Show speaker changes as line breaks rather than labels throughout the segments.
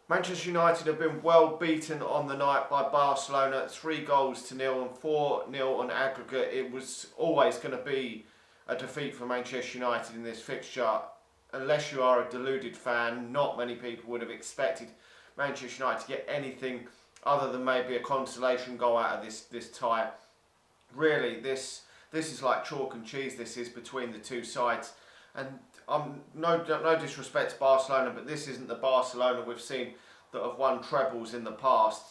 Manchester United have been well beaten on the night by Barcelona, 3-0 and 4-0 on aggregate. It was always going to be a defeat for Manchester United in this fixture. Unless you are a deluded fan, not many people would have expected Manchester United to get anything other than maybe a consolation goal out of this tie. Really, this is like chalk and cheese. This is between the two sides, and no disrespect to Barcelona, but this isn't the Barcelona we've seen that have won trebles in the past.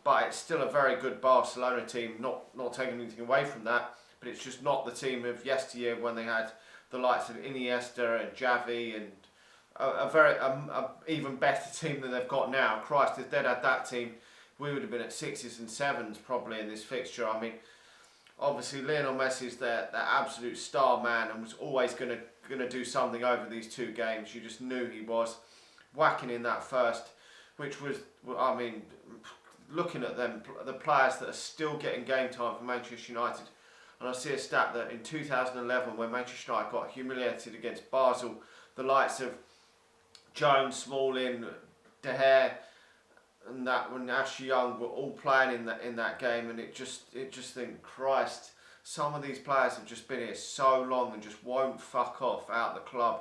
But it's still a very good Barcelona team. Not taking anything away from that, but it's just not the team of yesteryear when they had the likes of Iniesta and Xavi and a even better team than they've got now. Christ, if they'd had that team, we would have been at 6s and 7s probably in this fixture. I mean, obviously Lionel Messi is their absolute star man and was always going to do something over these two games. You just knew he was. Whacking in that first, which was, I mean, looking at them, the players that are still getting game time for Manchester United, and I see a stat that in 2011 when Manchester United got humiliated against Basel, the likes of Jones, Smalling, De Gea, and that when Ashley Young were all playing in that game, and it just think, Christ, some of these players have just been here so long and just won't fuck off out the club,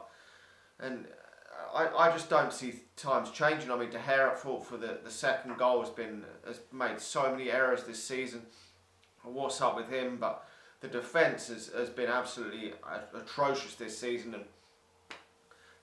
and I just don't see times changing. I mean, De Gea up front for the second goal has made so many errors this season. What's up with him? But the defence has been absolutely atrocious this season, and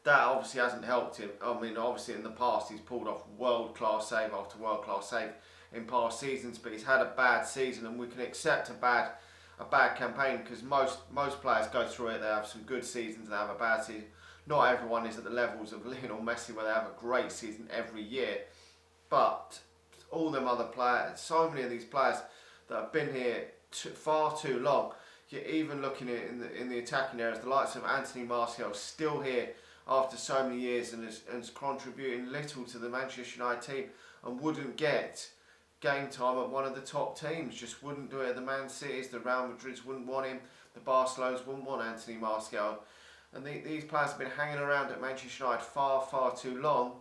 that obviously hasn't helped him. I mean, obviously in the past he's pulled off world-class save after world-class save in past seasons, but he's had a bad season, and we can accept a bad campaign because most players go through it. They have some good seasons, they have a bad season. Not everyone is at the levels of Lionel Messi where they have a great season every year, but all them other players, so many of these players that have been here far too long. You're even looking at in the attacking areas, the likes of Anthony Martial still here after so many years and is contributing little to the Manchester United team and wouldn't get game time at one of the top teams. Just wouldn't do it. The Man Cities, the Real Madrids wouldn't want him. The Barcelonas wouldn't want Anthony Martial. And these players have been hanging around at Manchester United far too long,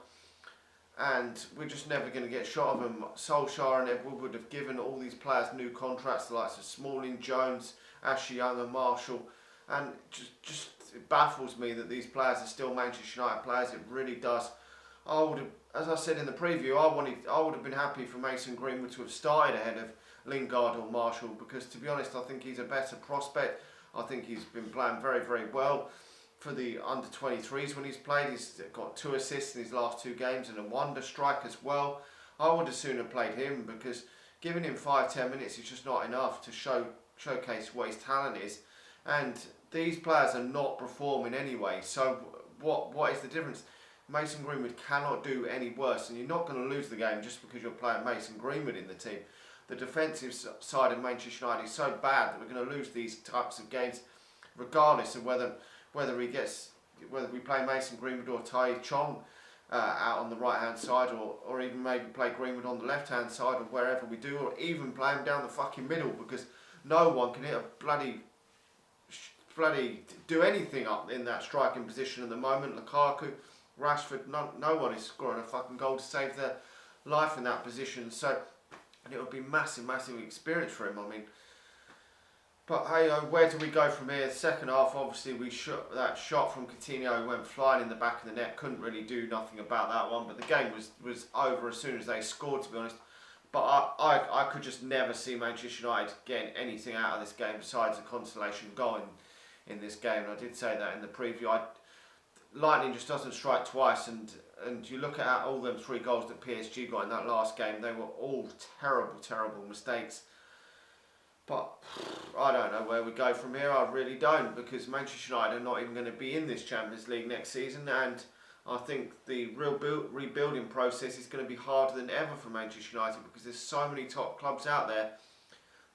and we're just never going to get shot of them. Solskjaer and Ed Woodward have given all these players new contracts, the likes of Smalling, Jones, Ashley Young and Marshall, and just it baffles me that these players are still Manchester United players. It really does. I would have, as I said in the preview, I would have been happy for Mason Greenwood to have started ahead of Lingard or Marshall, because to be honest, I think he's a better prospect. I think he's been playing very well for the under-23s when he's played. He's got 2 assists in his last 2 games and a wonder strike as well. I would have sooner played him, because giving him 5-10 minutes is just not enough to showcase what his talent is. And these players are not performing anyway, so what is the difference? Mason Greenwood cannot do any worse, and you're not going to lose the game just because you're playing Mason Greenwood in the team. The defensive side of Manchester United is so bad that we're going to lose these types of games regardless of whether we play Mason Greenwood or Tai Chong out on the right hand side, or even maybe play Greenwood on the left hand side, or wherever we do, or even play him down the fucking middle, because no one can hit a bloody do anything up in that striking position at the moment. Lukaku, Rashford, no one is scoring a fucking goal to save their life in that position. So, and it would be massive experience for him. I mean, but hey, where do we go from here? Second half, obviously, that shot from Coutinho went flying in the back of the net. Couldn't really do nothing about that one. But the game was over as soon as they scored, to be honest. But I could just never see Manchester United getting anything out of this game besides a consolation goal in this game. And I did say that in the preview. Lightning just doesn't strike twice, and you look at all them 3 goals that PSG got in that last game. They were all terrible mistakes. But I don't know where we go from here. I really don't, because Manchester United are not even going to be in this Champions League next season, and I think the real rebuilding process is going to be harder than ever for Manchester United, because there's so many top clubs out there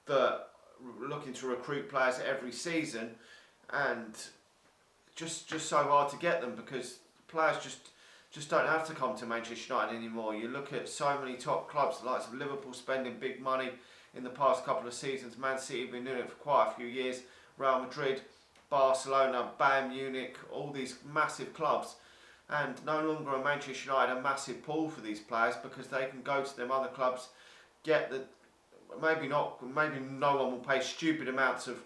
that are looking to recruit players every season, and just so hard to get them, because players just don't have to come to Manchester United anymore. You look at so many top clubs, the likes of Liverpool spending big money in the past couple of seasons. Man City have been doing it for quite a few years. Real Madrid, Barcelona, Bayern Munich, all these massive clubs and no longer are Manchester United a massive pull for these players, because they can go to them other clubs, get the maybe no one will pay stupid amounts of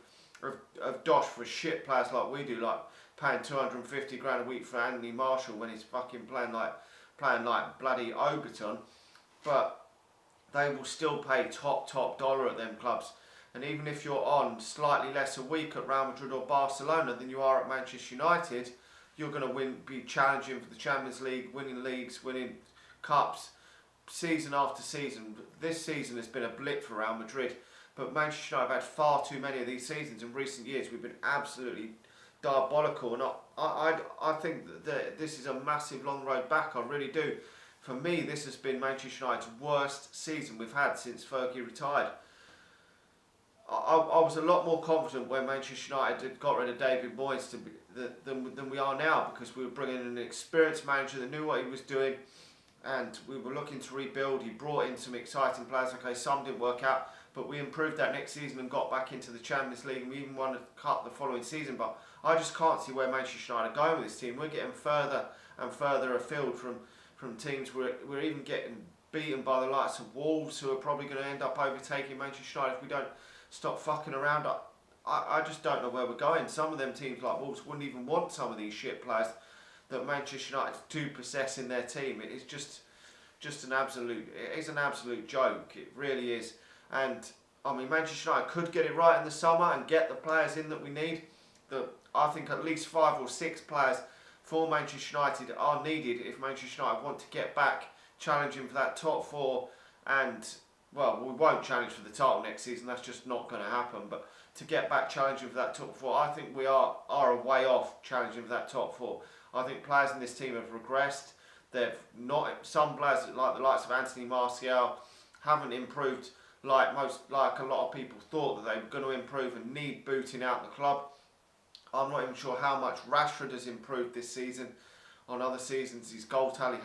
dosh for shit players like we do, like paying 250 grand a week for Anthony Marshall when he's fucking playing like bloody Overton, but they will still pay top dollar at them clubs. And even if you're on slightly less a week at Real Madrid or Barcelona than you are at Manchester United, you're going to be challenging for the Champions League, winning leagues, winning cups, season after season. This season has been a blip for Real Madrid, but Manchester United have had far too many of these seasons in recent years. We've been absolutely diabolical, and I think that this is a massive long road back. I really do. For me, this has been Manchester United's worst season we've had since Fergie retired. I was a lot more confident when Manchester United had got rid of David Moyes than we are now, because we were bringing in an experienced manager that knew what he was doing, and we were looking to rebuild. He brought in some exciting players. Okay, some didn't work out, but we improved that next season and got back into the Champions League, and we even won a cup the following season. But I just can't see where Manchester United are going with this team. We're getting further and further afield from teams. We're even getting beaten by the likes of Wolves, who are probably going to end up overtaking Manchester United if we don't stop fucking around. I just don't know where we're going. Some of them teams like Wolves wouldn't even want some of these shit players that Manchester United do possess in their team. It is just an absolute joke. It really is. And I mean, Manchester United could get it right in the summer and get the players in that we need. I think at least 5 or 6 players for Manchester United are needed if Manchester United want to get back challenging for that top 4. And well, we won't challenge for the title next season. That's just not going to happen. But to get back challenging for that top 4, I think we are a way off challenging for that top 4. I think players in this team have regressed. They've not. Some players, like the likes of Anthony Martial, haven't improved like a lot of people thought that they were going to improve, and need booting out the club. I'm not even sure how much Rashford has improved this season. On other seasons, his goal tally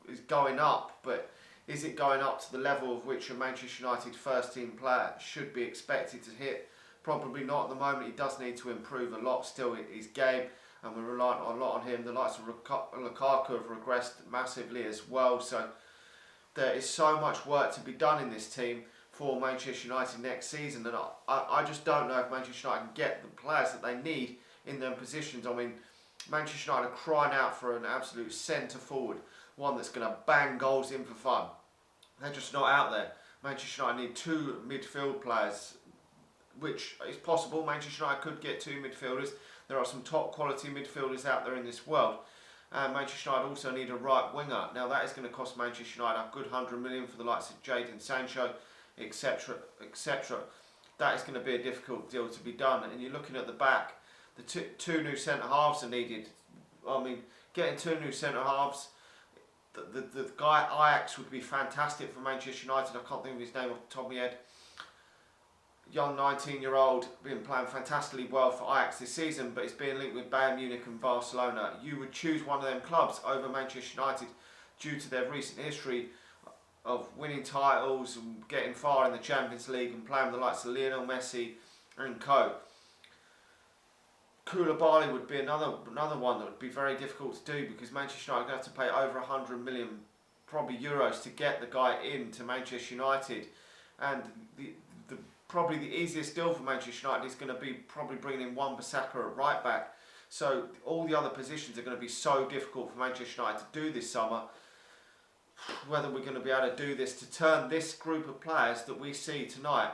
is going up, but is it going up to the level of which a Manchester United first team player should be expected to hit? Probably not at the moment. He does need to improve a lot still in his game, and we're relying a lot on him. The likes of Lukaku have regressed massively as well, so there is so much work to be done in this team for Manchester United next season, and I just don't know if Manchester United can get the players that they need in their positions. I mean, Manchester United are crying out for an absolute centre forward, one that's going to bang goals in for fun. They're just not out there. Manchester United need 2 midfield players, which is possible. Manchester United could get 2 midfielders. There are some top quality midfielders out there in this world. And Manchester United also need a right winger. Now that is going to cost Manchester United a good 100 million for the likes of Jadon Sancho, etc, etc. That is going to be a difficult deal to be done. And you're looking at the back, the two new centre halves are needed. I mean, getting 2 new centre halves. The guy at Ajax would be fantastic for Manchester United. I can't think of his name off the top of my head. Young 19-year-old, been playing fantastically well for Ajax this season, but he's being linked with Bayern Munich and Barcelona. You would choose one of them clubs over Manchester United due to their recent history of winning titles and getting far in the Champions League and playing with the likes of Lionel Messi and co. Koulibaly would be another one that would be very difficult to do, because Manchester United would have to pay over 100 million probably euros to get the guy into Manchester United, and probably the easiest deal for Manchester United is going to be probably bringing in Wan-Bissaka at right back. So all the other positions are going to be so difficult for Manchester United to do this summer. Whether we're going to be able to do this, to turn this group of players that we see tonight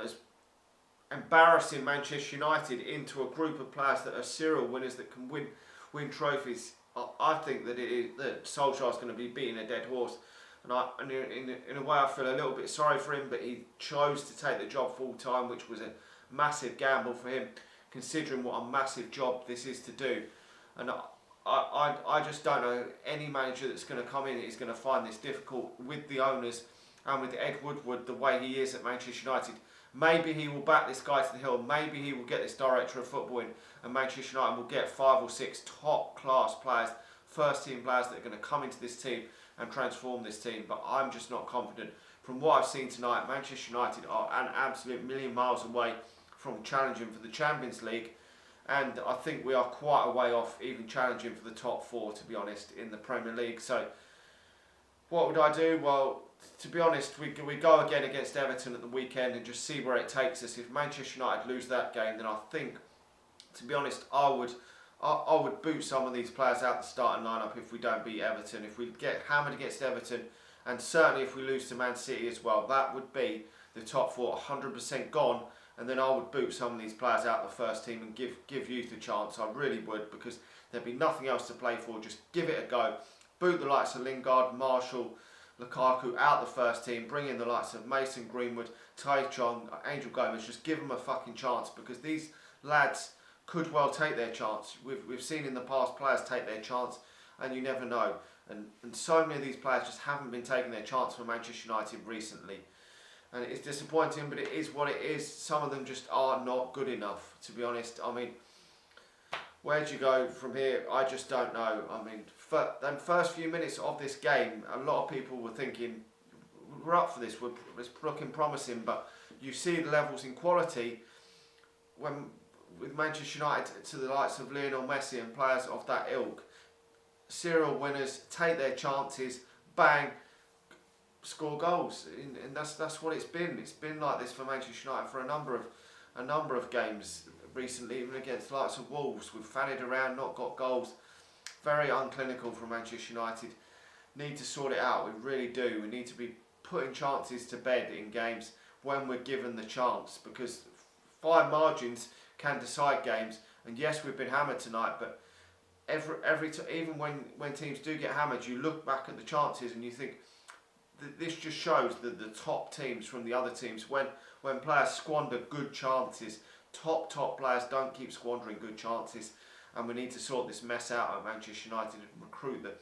as embarrassing Manchester United into a group of players that are serial winners that can win trophies. I think that Solskjaer's going to be beating a dead horse. And in a way I feel a little bit sorry for him, but he chose to take the job full time, which was a massive gamble for him, considering what a massive job this is to do. And I just don't know any manager that's going to come in is going to find this difficult with the owners and with Ed Woodward the way he is at Manchester United. Maybe he will back this guy to the hill. Maybe he will get this director of football in, and Manchester United will get 5 or 6 top class players, first team players that are going to come into this team and transform this team. But I'm just not confident. From what I've seen tonight, Manchester United are an absolute million miles away from challenging for the Champions League, and I think we are quite a way off even challenging for the top 4, to be honest, in the Premier League. So what would I do? Well, to be honest, we go again against Everton at the weekend and just see where it takes us. If Manchester United lose that game, then I think, to be honest, I would boot some of these players out the starting lineup if we don't beat Everton. If we get hammered against Everton, and certainly if we lose to Man City as well, that would be the top 4 100% gone. And then I would boot some of these players out the first team and give youth a chance. I really would, because there'd be nothing else to play for. Just give it a go. Boot the likes of Lingard, Marshall, Lukaku out the first team. Bring in the likes of Mason Greenwood, Tai Chong, Angel Gomez. Just give them a fucking chance, because these lads could well take their chance. We've seen in the past players take their chance, and you never know. And so many of these players just haven't been taking their chance for Manchester United recently. And it's disappointing, but it is what it is. Some of them just are not good enough, to be honest. I mean, where do you go from here? I just don't know. I mean, the first few minutes of this game, a lot of people were thinking, we're up for this, it's looking promising, but you see the levels in quality when with Manchester United to the likes of Lionel Messi and players of that ilk. Serial winners, take their chances, bang, score goals, and that's what it's been. It's been like this for Manchester United for a number of games recently, even against the likes of Wolves. We've fannied around, not got goals. Very unclinical from Manchester United. Need to sort it out. We really do. We need to be putting chances to bed in games when we're given the chance, because fine margins can decide games. And yes, we've been hammered tonight, but even when teams do get hammered, you look back at the chances and you think, this just shows that the top teams from the other teams, when players squander good chances, top players don't keep squandering good chances, and we need to sort this mess out at Manchester United and recruit the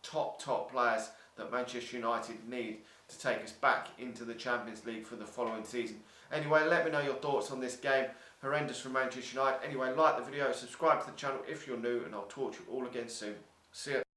top players that Manchester United need to take us back into the Champions League for the following season. Anyway, let me know your thoughts on this game. Horrendous from Manchester United. Anyway, like the video, subscribe to the channel if you're new, and I'll talk to you all again soon. See ya.